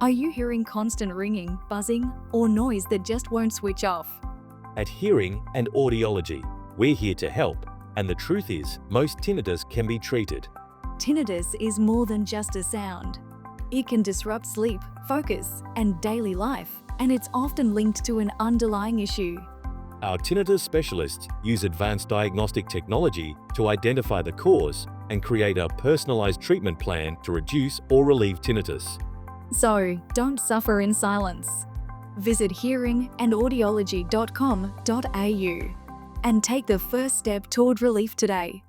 Are you hearing constant ringing, buzzing, or noise that just won't switch off? At Hearing and Audiology, we're here to help, and the truth is, most tinnitus can be treated. Tinnitus is more than just a sound. It can disrupt sleep, focus, and daily life, and it's often linked to an underlying issue. Our tinnitus specialists use advanced diagnostic technology to identify the cause and create a personalized treatment plan to reduce or relieve tinnitus. So, don't suffer in silence. Visit hearingandaudiology.com.au and take the first step toward relief today.